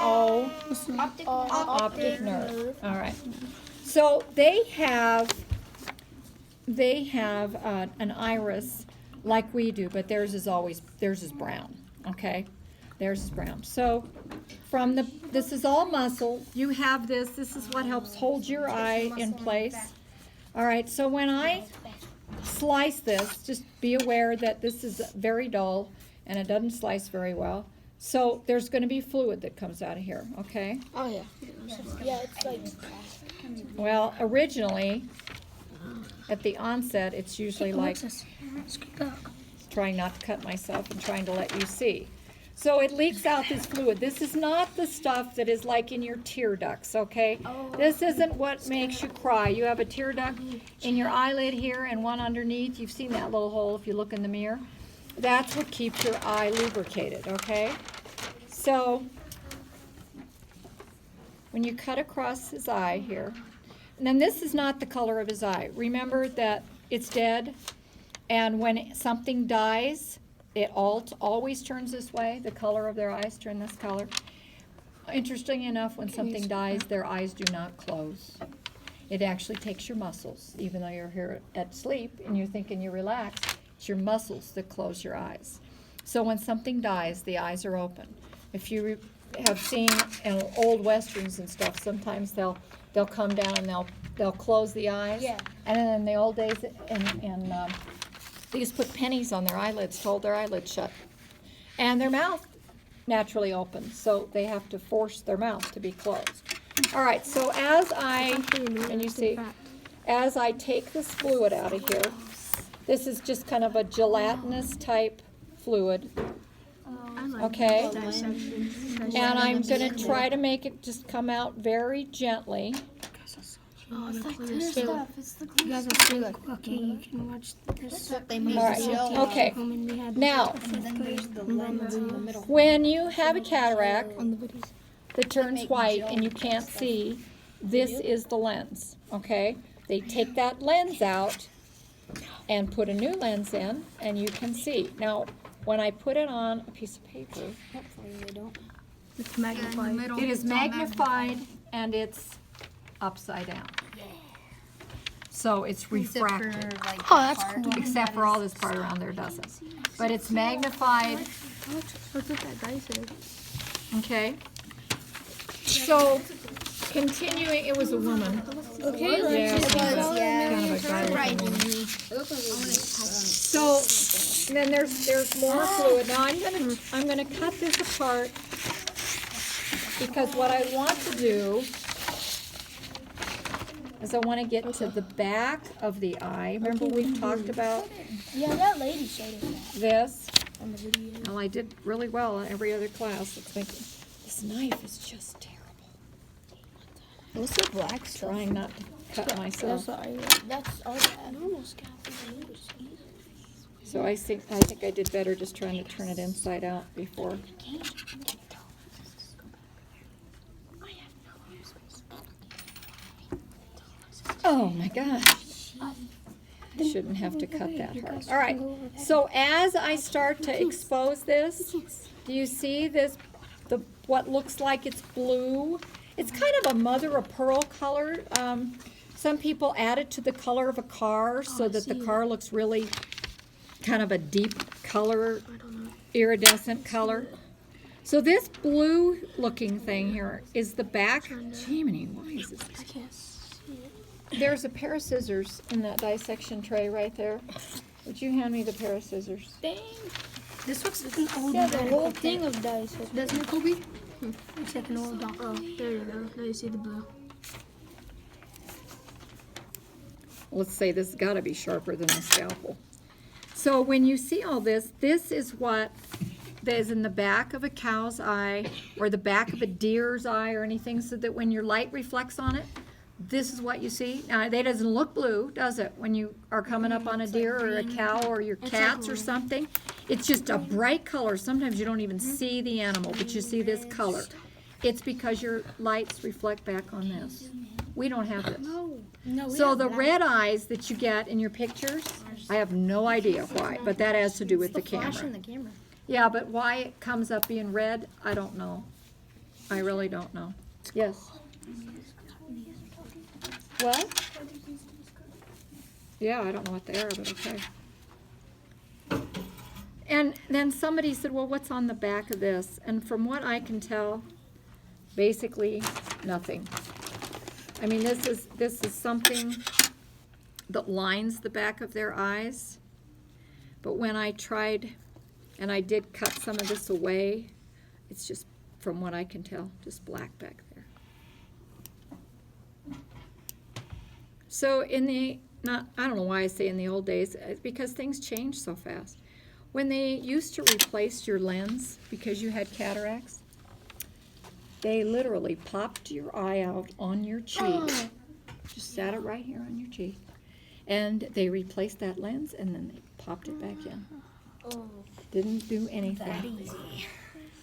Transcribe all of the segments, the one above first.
O, optic nerve. All right. So they have an iris like we do, but theirs is brown. Okay, theirs is brown. So this is all muscle. You have this. This is what helps hold your eye in place. All right. So when I slice this, just be aware that this is very dull and it doesn't slice very well. So there's going to be fluid that comes out of here, okay? Oh yeah. Yeah, it's like. Well, originally, at the onset, it's usually like trying not to cut myself and trying to let you see. So it leaks out this fluid. This is not the stuff that is like in your tear ducts, okay? This isn't what makes you cry. You have a tear duct in your eyelid here and one underneath. You've seen that little hole if you look in the mirror. That's what keeps your eye lubricated, okay? So when you cut across his eye here, and then this is not the color of his eye. Remember that it's dead, and when something dies, it always turns this way. The color of their eyes turn this color. Interesting enough, when something dies, their eyes do not close. It actually takes your muscles, even though you're here at sleep and you're thinking you're relaxed. It's your muscles that close your eyes. So when something dies, the eyes are open. If you have seen old westerns and stuff, sometimes they'll come down and they'll close the eyes. Yeah. And then in the old days, they used to put pennies on their eyelids to hold their eyelids shut. And their mouth naturally opens, so they have to force their mouth to be closed. All right, so as I take this fluid out of here, this is just kind of a gelatinous type fluid, okay? And I'm going to try to make it just come out very gently. Oh, it's like clear stuff. It's the clear You guys stuff. will see, like, okay, you can watch this. They made All right, the okay. Now, Then there's the lens in the middle. when you have a cataract On the videos. that turns white and you can't see, this is the lens, okay? They take that lens out and put a new lens in, and you can see. Now, when I put it on a piece of paper, Hopefully they don't. It's magnified. it is magnified and it's upside down. So it's refracted, Oh, that's cool. except for all this part around there doesn't. But it's magnified, Look at that dice is. okay? So, continuing, it was a woman. Okay, Yeah, Yeah. kind of a guy looking woman. So then there's more fluid. Now I'm gonna cut this apart because what I want to do is I want to get to the back of the eye. Remember we've talked about Yeah, that lady showed us that this? on the video. Well, I did really well in every other class. It's making, this knife is just terrible. What's the black stuff? Trying not to cut myself. That's all that normal scalpel. So I think I did better just trying to turn it inside out before. Oh my gosh. I shouldn't have to cut that hard. All right, so as I start to expose this, do you see this, what looks like it's blue? It's kind of a mother of pearl color. Some people add it to the color of a car so that the car looks really kind of a deep color, iridescent color. So this blue looking thing here is the back. Jiminy, why is this? I can't see it. There's a pair of scissors in that dissection tray right there. Would you hand me the pair of scissors? Dang. This looks like an old Yeah, the whole thing of dice. Doesn't it, Kobe? Looks like an old dog. Oh, there you go. Now you see the blue. Let's say this has got to be sharper than a scalpel. So when you see all this, this is what is in the back of a cow's eye or the back of a deer's eye or anything, so that when your light reflects on it, this is what you see. Now, it doesn't look blue, does it, when you are coming up on a deer or a cow or your cats or something? It's just a bright color. Sometimes you don't even see the animal, but you see this color. It's because your lights reflect back on this. We don't have this. No, So the red eyes that you get in your pictures, I have no idea why, but that has to do with the camera. Flash in the camera. Yeah, but why it comes up being red, I don't know. I really don't know. Yes? What? Yeah, I don't know what they are, but okay. And then somebody said, well, what's on the back of this? And from what I can tell, basically nothing. I mean, this is something that lines the back of their eyes. But when I tried, and I did cut some of this away, it's just, from what I can tell, just black back there. So in the, I don't know why I say in the old days, because things change so fast. When they used to replace your lens because you had cataracts, they literally popped your eye out on your cheek. Just sat it right here on your cheek. And they replaced that lens and then they popped it back in. Didn't do anything.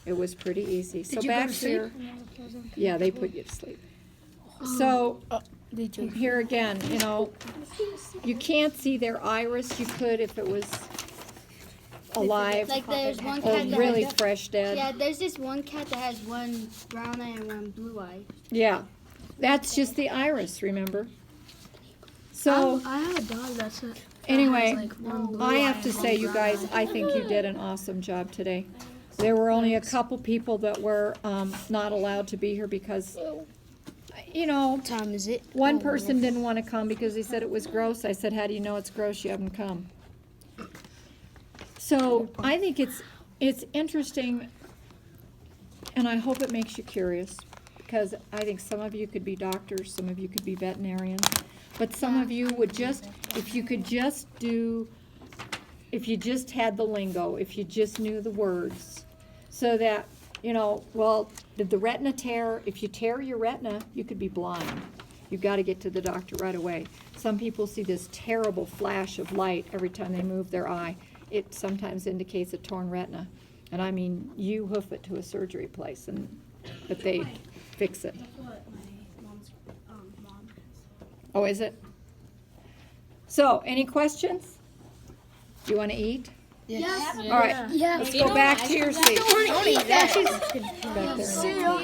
It was pretty easy. So back here, yeah, they put you to sleep. So here again, you know, you can't see their iris. You could if it was alive Like there's one or cat that really has, fresh dead. yeah, there's this one cat that has one brown eye and one blue eye. Yeah, that's just the iris, remember? So I have a dog that's a, anyway, like one blue I eye have to and say, one you brown guys, eye. I think you did an awesome job today. There were only a couple people that were not allowed to be here because, you know, What time is it? one person didn't want to come because he said it was gross. I said, how do you know it's gross? You haven't come. So I think it's interesting, and I hope it makes you curious, because I think some of you could be doctors, some of you could be veterinarians, but some of you would just, if you could just do, if you just had the lingo, if you just knew the words, so that, you know, well, did the retina tear? If you tear your retina, you could be blind. You've got to get to the doctor right away. Some people see this terrible flash of light every time they move their eye. It sometimes indicates a torn retina. And I mean, you hoof it to a surgery place, but they fix it. That's what my mom's mom has. Oh, is it? So, any questions? Do you want to eat? Yes. All right, Yeah. let's go back to your seat. Don't eat that. Back there.